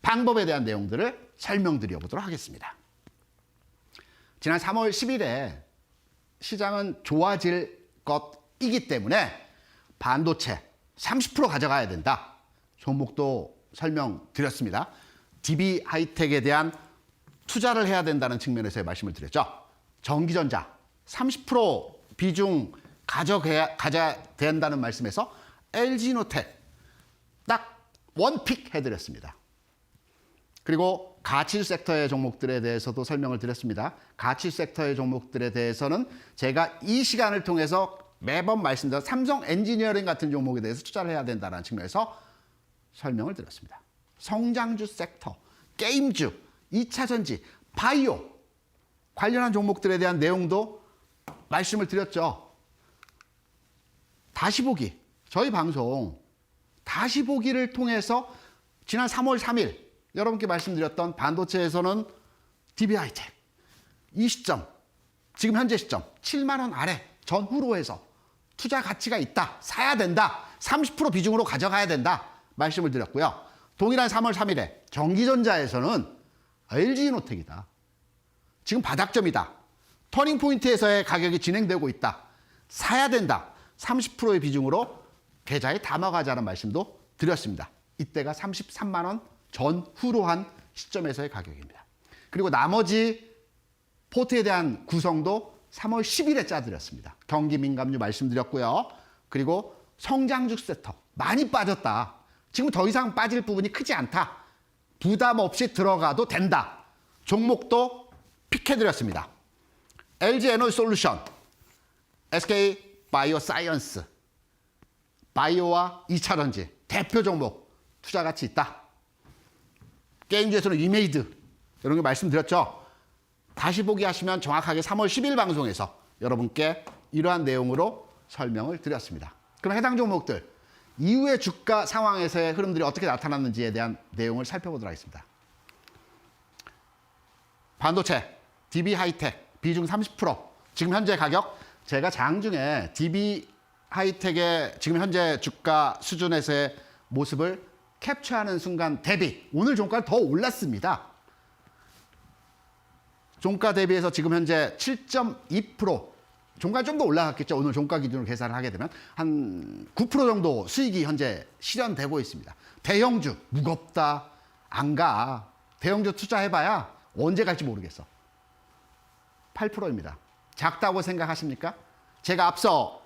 방법에 대한 내용들을 설명드려 보도록 하겠습니다. 지난 3월 10일에 시장은 좋아질 것이기 때문에 반도체 30% 가져가야 된다. 종목도 설명드렸습니다. DB 하이텍에 대한 투자를 해야 된다는 측면에서의 말씀을 드렸죠. 전기전자 30% 비중 가져야 된다는 말씀에서 LG노텍 딱 원픽 해드렸습니다. 그리고 가치 섹터의 종목들에 대해서도 설명을 드렸습니다. 가치 섹터의 종목들에 대해서는 제가 이 시간을 통해서 매번 말씀드린 삼성 엔지니어링 같은 종목에 대해서 투자를 해야 된다는 측면에서 설명을 드렸습니다. 성장주 섹터, 게임주, 2차 전지, 바이오 관련한 종목들에 대한 내용도 말씀을 드렸죠. 다시 보기, 저희 방송 다시 보기를 통해서 지난 3월 3일 여러분께 말씀드렸던 반도체에서는 DB하이텍 이 시점, 지금 현재 시점 7만 원 아래 전후로 해서 투자 가치가 있다, 사야 된다, 30% 비중으로 가져가야 된다 말씀을 드렸고요. 동일한 3월 3일에 전기전자에서는 LG노텍이다. 지금 바닥점이다. 터닝포인트에서의 가격이 진행되고 있다. 사야 된다. 30%의 비중으로 계좌에 담아가자는 말씀도 드렸습니다. 이때가 33만 원 전후로 한 시점에서의 가격입니다. 그리고 나머지 포트에 대한 구성도 3월 10일에 짜드렸습니다. 경기 민감주 말씀드렸고요. 그리고 성장주 섹터 많이 빠졌다. 지금 더 이상 빠질 부분이 크지 않다. 부담 없이 들어가도 된다. 종목도 픽해드렸습니다. LG 에너지솔루션, SK 바이오사이언스, 바이오와 2차 전지 대표 종목 투자 가치 있다. 게임주에서는 위메이드 이런 거 말씀드렸죠. 다시 보기 하시면 정확하게 3월 10일 방송에서 여러분께 이러한 내용으로 설명을 드렸습니다. 그럼 해당 종목들 이후의 주가 상황에서의 흐름들이 어떻게 나타났는지에 대한 내용을 살펴보도록 하겠습니다. 반도체, DB 하이텍, 비중 30%. 지금 현재 가격 제가 장중에 DB 하이텍의 지금 현재 주가 수준에서의 모습을 캡처하는 순간 대비 오늘 종가는 더 올랐습니다. 종가 대비해서 지금 현재 7.2%, 종가 좀 더 올라갔겠죠. 오늘 종가 기준으로 계산을 하게 되면 한 9% 정도 수익이 현재 실현되고 있습니다. 대형주 무겁다, 안 가. 대형주 투자해봐야 언제 갈지 모르겠어. 8%입니다. 작다고 생각하십니까? 제가 앞서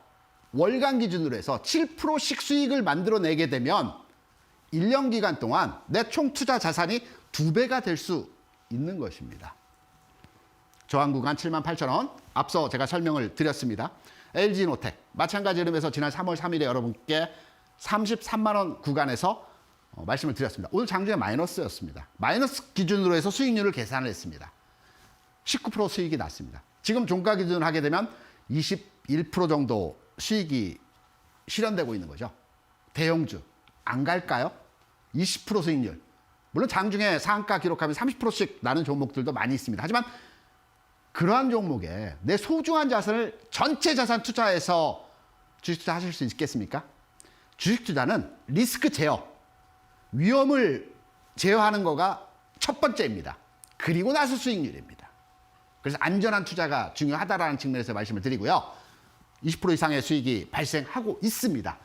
월간 기준으로 해서 7%씩 수익을 만들어내게 되면 1년 기간 동안 내 총 투자 자산이 2배가 될 수 있는 것입니다. 저항 구간 78,000원, 앞서 제가 설명을 드렸습니다. LG노텍, 마찬가지 흐름에서 지난 3월 3일에 여러분께 33만 원 구간에서 말씀을 드렸습니다. 오늘 장중에 마이너스였습니다. 마이너스 기준으로 해서 수익률을 계산을 했습니다. 19% 수익이 났습니다. 지금 종가 기준으로 하게 되면 21% 정도 수익이 실현되고 있는 거죠. 대형주 안 갈까요? 20% 수익률. 물론 장중에 상한가 기록하면 30%씩 나는 종목들도 많이 있습니다. 하지만 그러한 종목에 내 소중한 자산을 전체 자산 투자해서 주식 투자하실 수 있겠습니까? 주식 투자는 리스크 제어, 위험을 제어하는 거가 첫 번째입니다. 그리고 나서 수익률입니다. 그래서 안전한 투자가 중요하다라는 측면에서 말씀을 드리고요. 20% 이상의 수익이 발생하고 있습니다.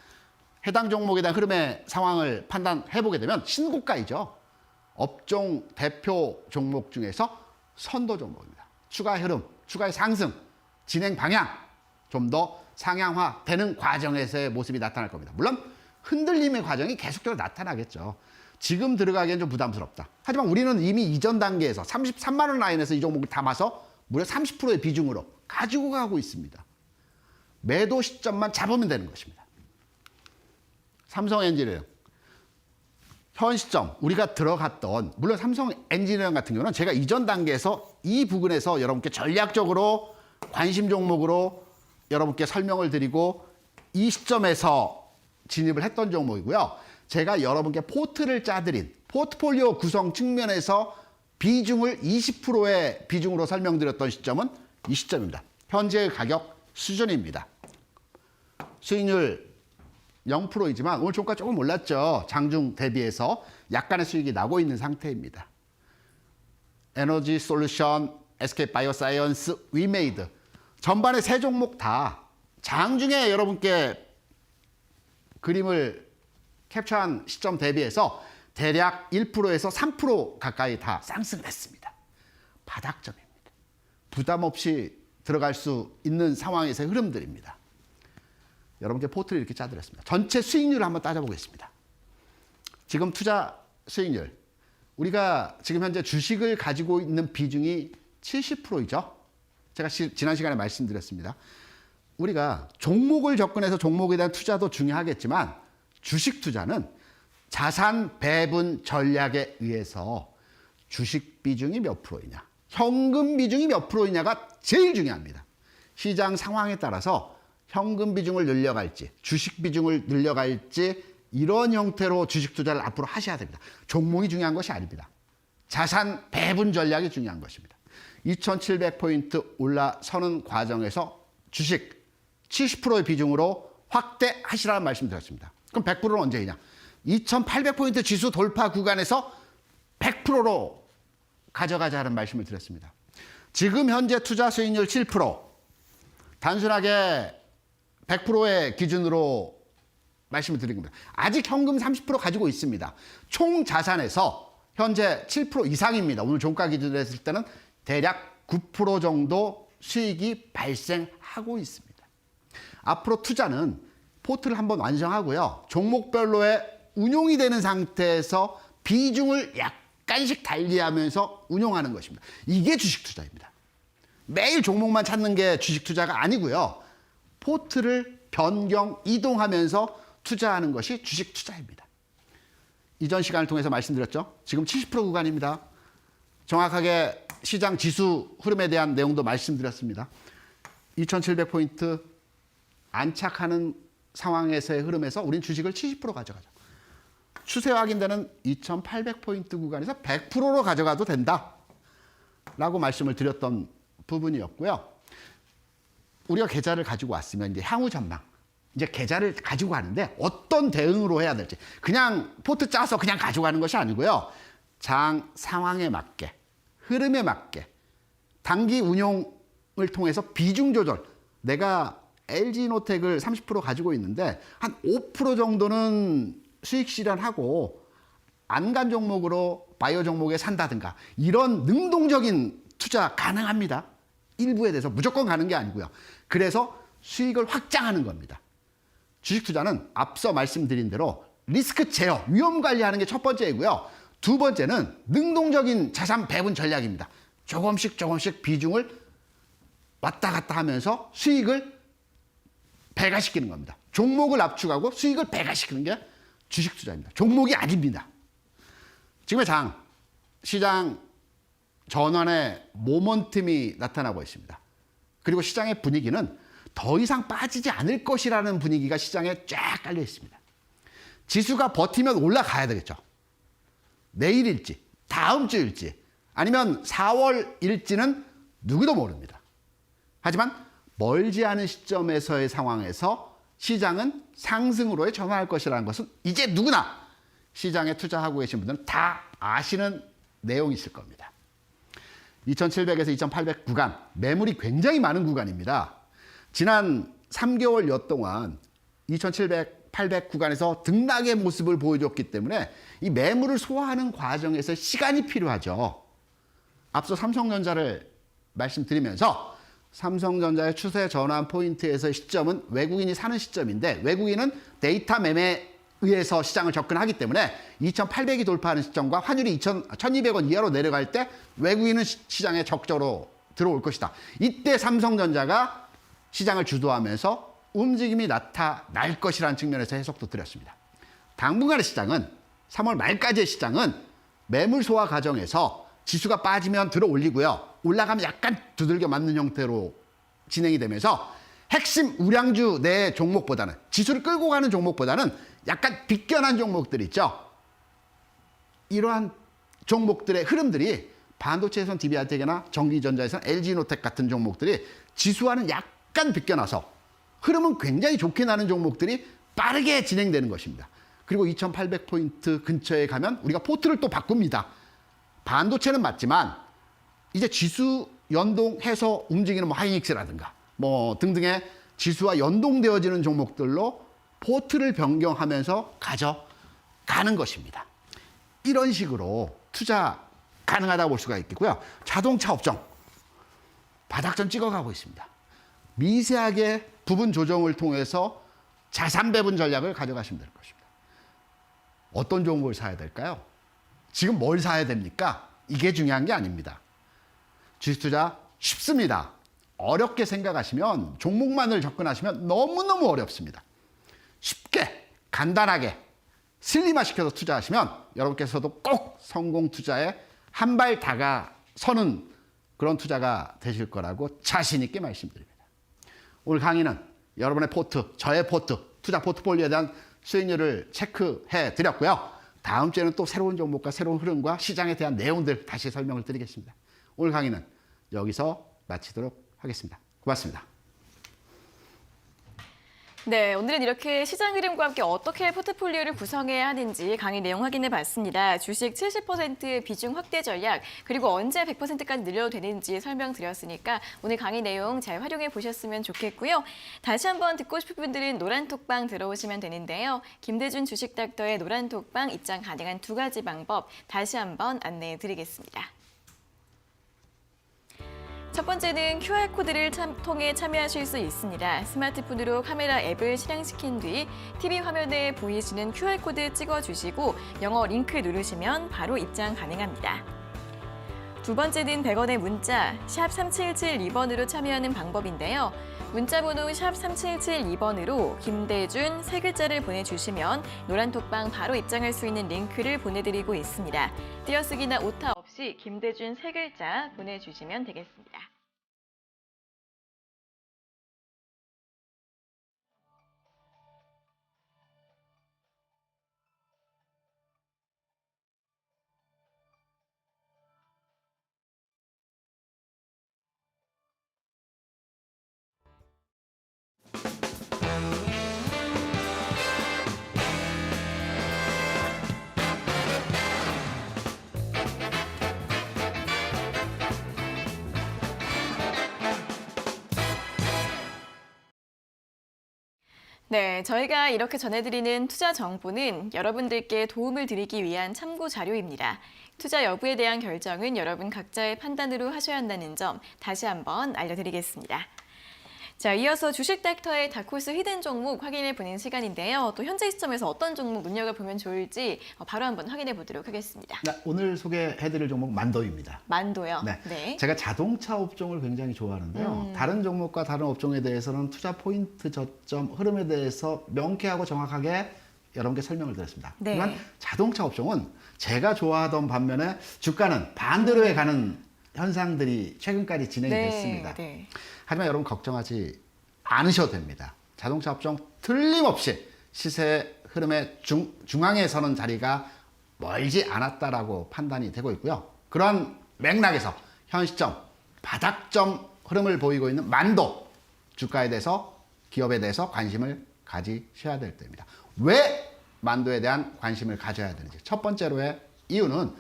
해당 종목에 대한 흐름의 상황을 판단해 보게 되면 신고가이죠. 업종 대표 종목 중에서 선도 종목입니다. 추가 흐름, 추가의 상승, 진행 방향 좀 더 상향화되는 과정에서의 모습이 나타날 겁니다. 물론 흔들림의 과정이 계속적으로 나타나겠죠. 지금 들어가기엔 좀 부담스럽다. 하지만 우리는 이미 이전 단계에서 33만 원 라인에서 이 종목을 담아서 무려 30%의 비중으로 가지고 가고 있습니다. 매도 시점만 잡으면 되는 것입니다. 삼성 엔지니어링. 현 시점 우리가 들어갔던, 물론 삼성 엔지니어링 같은 경우는 제가 이전 단계에서 이 부분에서 여러분께 전략적으로 관심 종목으로 여러분께 설명을 드리고 이 시점에서 진입을 했던 종목이고요. 제가 여러분께 포트를 짜드린 포트폴리오 구성 측면에서 비중을 20%의 비중으로 설명드렸던 시점은 이 시점입니다. 현재의 가격 수준입니다. 수익률 0%이지만 오늘 종가 조금 올랐죠. 장중 대비해서 약간의 수익이 나고 있는 상태입니다. 에너지 솔루션, SK 바이오사이언스, 위메이드 전반의 세 종목 다 장중에 여러분께 그림을 캡처한 시점 대비해서 대략 1%에서 3% 가까이 다 상승을 했습니다. 바닥점입니다. 부담 없이 들어갈 수 있는 상황에서의 흐름들입니다. 여러분께 포트를 이렇게 짜드렸습니다. 전체 수익률을 한번 따져보겠습니다. 지금 투자 수익률. 우리가 지금 현재 주식을 가지고 있는 비중이 70%이죠. 제가 지난 시간에 말씀드렸습니다. 우리가 종목을 접근해서 종목에 대한 투자도 중요하겠지만 주식 투자는 자산 배분 전략에 의해서 주식 비중이 몇 프로이냐, 현금 비중이 몇 프로이냐가 제일 중요합니다. 시장 상황에 따라서 현금 비중을 늘려갈지 주식 비중을 늘려갈지 이런 형태로 주식 투자를 앞으로 하셔야 됩니다. 종목이 중요한 것이 아닙니다. 자산 배분 전략이 중요한 것입니다. 2700포인트 올라서는 과정에서 주식 70%의 비중으로 확대하시라는 말씀 드렸습니다. 그럼 100%는 언제이냐? 2800포인트 지수 돌파 구간에서 100%로 가져가자는 말씀을 드렸습니다. 지금 현재 투자 수익률 7%, 단순하게 100%의 기준으로 말씀을 드린 겁니다. 아직 현금 30% 가지고 있습니다. 총 자산에서 현재 7% 이상입니다. 오늘 종가 기준으로 했을 때는 대략 9% 정도 수익이 발생하고 있습니다. 앞으로 투자는 포트를 한번 완성하고요. 종목별로의 운용이 되는 상태에서 비중을 약간씩 달리하면서 운용하는 것입니다. 이게 주식 투자입니다. 매일 종목만 찾는 게 주식 투자가 아니고요. 포트를 변경, 이동하면서 투자하는 것이 주식 투자입니다. 이전 시간을 통해서 말씀드렸죠. 지금 70% 구간입니다. 정확하게 시장 지수 흐름에 대한 내용도 말씀드렸습니다. 2700포인트 안착하는 상황에서의 흐름에서 우린 주식을 70% 가져가죠. 추세 확인되는 2800포인트 구간에서 100%로 가져가도 된다 라고 말씀을 드렸던 부분이었고요. 우리가 계좌를 가지고 왔으면 이제 향후 전망, 이제 계좌를 가지고 가는데 어떤 대응으로 해야 될지, 그냥 포트 짜서 그냥 가져가는 것이 아니고요. 장 상황에 맞게, 흐름에 맞게, 단기 운용을 통해서 비중 조절. 내가 LG노텍을 30% 가지고 있는데 한 5% 정도는 수익 실현하고 안간 종목으로 바이오 종목에 산다든가, 이런 능동적인 투자 가능합니다. 일부에 대해서 무조건 가는 게 아니고요. 그래서 수익을 확장하는 겁니다. 주식 투자는 앞서 말씀드린 대로 리스크 제어, 위험 관리하는 게 첫 번째이고요. 두 번째는 능동적인 자산 배분 전략입니다. 조금씩 비중을 왔다 갔다 하면서 수익을 배가시키는 겁니다. 종목을 압축하고 수익을 배가시키는 게 주식 투자입니다. 종목이 아닙니다. 지금의 시장 전환의 모먼텀이 나타나고 있습니다. 그리고 시장의 분위기는 더 이상 빠지지 않을 것이라는 분위기가 시장에 쫙 깔려 있습니다. 지수가 버티면 올라가야 되겠죠. 내일일지, 다음 주일지, 아니면 4월일지는 누구도 모릅니다. 하지만 멀지 않은 시점에서의 상황에서 시장은 상승으로의 전환할 것이라는 것은 이제 누구나 시장에 투자하고 계신 분들은 다 아시는 내용이 있을 겁니다. 2700에서 2800 구간, 매물이 굉장히 많은 구간입니다. 지난 3개월여 동안 2700, 800 구간에서 등락의 모습을 보여줬기 때문에 이 매물을 소화하는 과정에서 시간이 필요하죠. 앞서 삼성전자를 말씀드리면서 삼성전자의 추세 전환 포인트에서의 시점은 외국인이 사는 시점인데, 외국인은 데이터 매매에 의해서 시장을 접근하기 때문에 2800이 돌파하는 시점과 환율이 1200원 이하로 내려갈 때 외국인은 시장에 적극적으로 들어올 것이다. 이때 삼성전자가 시장을 주도하면서 움직임이 나타날 것이라는 측면에서 해석도 드렸습니다. 당분간의 시장은, 3월 말까지의 시장은 매물 소화 과정에서 지수가 빠지면 들어 올리고요. 올라가면 약간 두들겨 맞는 형태로 진행이 되면서 핵심 우량주 내 종목보다는, 지수를 끌고 가는 종목보다는 약간 비껴난 종목들 있죠. 이러한 종목들의 흐름들이 반도체에선 DBHT나 전기전자에선 LG노텍 같은 종목들이 지수와는 약간 비껴나서 흐름은 굉장히 좋게 나는 종목들이 빠르게 진행되는 것입니다. 그리고 2800포인트 근처에 가면 우리가 포트를 또 바꿉니다. 반도체는 맞지만 이제 지수 연동해서 움직이는 하이닉스라든가 등등의 지수와 연동되어지는 종목들로 포트를 변경하면서 가져가는 것입니다. 이런 식으로 투자 가능하다고 볼 수가 있겠고요. 자동차 업종 바닥전 찍어가고 있습니다. 미세하게 부분 조정을 통해서 자산 배분 전략을 가져가시면 될 것입니다. 어떤 종목을 사야 될까요? 지금 뭘 사야 됩니까? 이게 중요한 게 아닙니다. 주식 투자 쉽습니다. 어렵게 생각하시면, 종목만을 접근하시면 너무너무 어렵습니다. 쉽게, 간단하게, 슬림화시켜서 투자하시면 여러분께서도 꼭 성공 투자에 한 발 다가서는 그런 투자가 되실 거라고 자신 있게 말씀드립니다. 오늘 강의는 여러분의 포트, 저의 포트, 투자 포트폴리오에 대한 수익률을 체크해 드렸고요. 다음 주에는 또 새로운 종목과 새로운 흐름과 시장에 대한 내용들 다시 설명을 드리겠습니다. 오늘 강의는 여기서 마치도록 하겠습니다. 고맙습니다. 네, 오늘은 이렇게 시장 흐름과 함께 어떻게 포트폴리오를 구성해야 하는지 강의 내용 확인해 봤습니다. 주식 70% 비중 확대 전략, 그리고 언제 100%까지 늘려도 되는지 설명드렸으니까 오늘 강의 내용 잘 활용해 보셨으면 좋겠고요. 다시 한번 듣고 싶은 분들은 노란톡방 들어오시면 되는데요. 김대준 주식닥터의 노란톡방 입장 가능한 2가지 방법 다시 한번 안내해 드리겠습니다. 첫 번째는 QR코드를 통해 참여하실 수 있습니다. 스마트폰으로 카메라 앱을 실행시킨 뒤 TV 화면에 보이시는 QR코드 찍어주시고 영어 링크 누르시면 바로 입장 가능합니다. 두 번째는 100원의 문자 샵 3772번으로 참여하는 방법인데요. 문자번호 샵 3772번으로 김대준 세 글자를 보내주시면 노란톡방 바로 입장할 수 있는 링크를 보내드리고 있습니다. 띄어쓰기나 오타 없이 김대준 세 글자 보내주시면 되겠습니다. 네, 저희가 이렇게 전해드리는 투자 정보는 여러분들께 도움을 드리기 위한 참고 자료입니다. 투자 여부에 대한 결정은 여러분 각자의 판단으로 하셔야 한다는 점 다시 한번 알려드리겠습니다. 자, 이어서 주식 닥터의 다코스 히든 종목 확인해 보는 시간인데요. 또 현재 시점에서 어떤 종목 눈여겨보면 좋을지 바로 한번 확인해 보도록 하겠습니다. 네, 오늘 소개해드릴 종목 만도입니다. 만도요? 네. 제가 자동차 업종을 굉장히 좋아하는데요. 다른 종목과 다른 업종에 대해서는 투자 포인트 저점 흐름에 대해서 명쾌하고 정확하게 여러분께 설명을 드렸습니다. 네. 하지만 자동차 업종은 제가 좋아하던 반면에 주가는 반대로 가는 현상들이 최근까지 진행이 됐습니다. 네. 하지만 여러분 걱정하지 않으셔도 됩니다. 자동차 업종 틀림없이 시세 흐름의 중앙에 서는 자리가 멀지 않았다라고 판단이 되고 있고요. 그런 맥락에서 현 시점 바닥점 흐름을 보이고 있는 만도 주가에 대해서 기업에 대해서 관심을 가지셔야 될 때입니다. 왜 만도에 대한 관심을 가져야 되는지. 첫 번째로의 이유는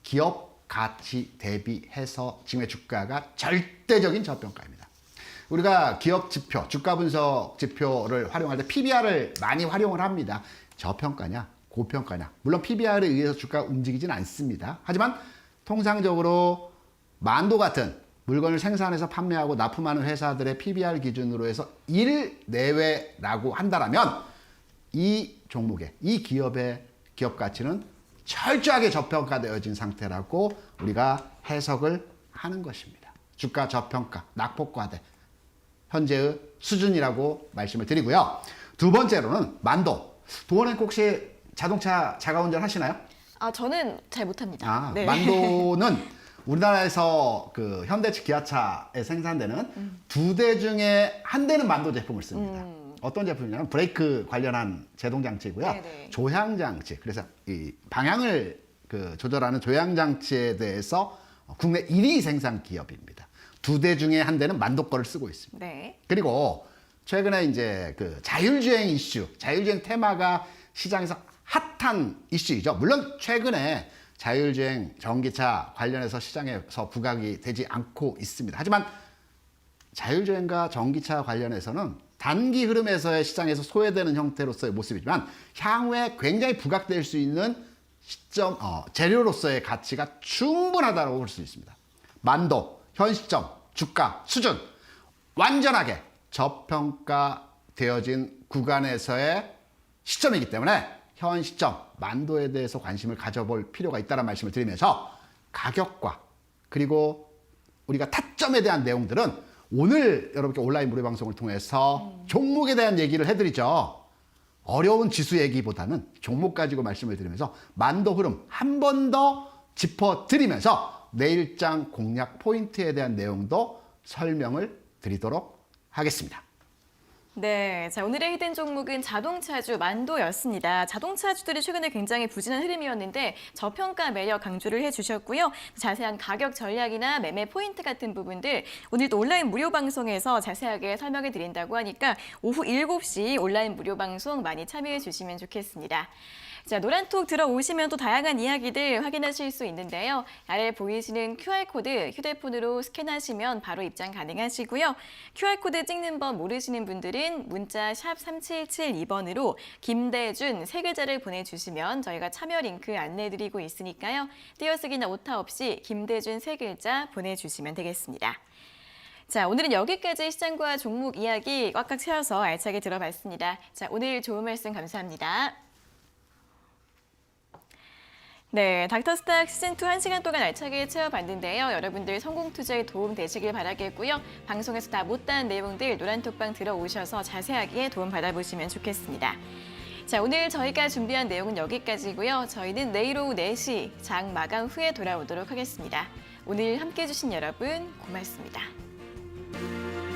기업 가치 대비해서 지금의 주가가 절대적인 저평가입니다. 우리가 기업 지표, 주가 분석 지표를 활용할 때 PBR을 많이 활용을 합니다. 저평가냐, 고평가냐. 물론 PBR에 의해서 주가가 움직이진 않습니다. 하지만 통상적으로 만도 같은 물건을 생산해서 판매하고 납품하는 회사들의 PBR 기준으로 해서 1 내외라고 한다면 이 종목의, 이 기업의 기업 가치는 철저하게 저평가되어진 상태라고 우리가 해석을 하는 것입니다. 주가 저평가, 낙폭과대, 현재의 수준이라고 말씀을 드리고요. 두 번째로는 만도. 도원행코 혹시 자동차 자가운전 하시나요? 저는 잘 못합니다. 네. 만도는 우리나라에서 그 현대 측 기아차에 생산되는 2대 중에 한 대는 만도 제품을 씁니다. 어떤 제품이냐면 브레이크 관련한 제동 장치이고요. 네네. 조향 장치. 그래서 이 방향을 조절하는 조향 장치에 대해서 국내 1위 생산 기업입니다. 2대 중에 한 대는 만도 거를 쓰고 있습니다. 네. 그리고 최근에 이제 그 자율주행 이슈, 자율주행 테마가 시장에서 핫한 이슈이죠. 물론 최근에 자율주행 전기차 관련해서 시장에서 부각이 되지 않고 있습니다. 하지만 자율주행과 전기차 관련해서는 단기 흐름에서의 시장에서 소외되는 형태로서의 모습이지만 향후에 굉장히 부각될 수 있는 시점, 재료로서의 가치가 충분하다고 볼 수 있습니다. 만도, 현 시점, 주가, 수준 완전하게 저평가되어진 구간에서의 시점이기 때문에 현 시점 만도에 대해서 관심을 가져볼 필요가 있다는 말씀을 드리면서 가격과 그리고 우리가 타점에 대한 내용들은 오늘 여러분께 온라인 무료 방송을 통해서 종목에 대한 얘기를 해드리죠. 어려운 지수 얘기보다는 종목 가지고 말씀을 드리면서 만도 흐름 한 번 더 짚어드리면서 내일장 공략 포인트에 대한 내용도 설명을 드리도록 하겠습니다. 네, 자 오늘의 히든 종목은 자동차주 만도였습니다. 자동차주들이 최근에 굉장히 부진한 흐름이었는데 저평가 매력 강조를 해주셨고요. 자세한 가격 전략이나 매매 포인트 같은 부분들 오늘도 온라인 무료 방송에서 자세하게 설명해 드린다고 하니까 오후 7시 온라인 무료 방송 많이 참여해 주시면 좋겠습니다. 자, 노란톡 들어오시면 또 다양한 이야기들 확인하실 수 있는데요. 아래 보이시는 QR코드 휴대폰으로 스캔하시면 바로 입장 가능하시고요. QR코드 찍는 법 모르시는 분들은 문자 샵 3772번으로 김대준 3글자를 보내주시면 저희가 참여 링크 안내해드리고 있으니까요. 띄어쓰기나 오타 없이 김대준 3글자 보내주시면 되겠습니다. 자, 오늘은 여기까지 시장과 종목 이야기 꽉꽉 채워서 알차게 들어봤습니다. 자, 오늘 좋은 말씀 감사합니다. 네, 닥터스탁 시즌2 1시간 동안 알차게 채워봤는데요. 여러분들 성공 투자에 도움 되시길 바라겠고요. 방송에서 다 못다한 내용들 노란톡방 들어오셔서 자세하게 도움 받아보시면 좋겠습니다. 자, 오늘 저희가 준비한 내용은 여기까지고요. 저희는 내일 오후 4시 장 마감 후에 돌아오도록 하겠습니다. 오늘 함께해 주신 여러분 고맙습니다.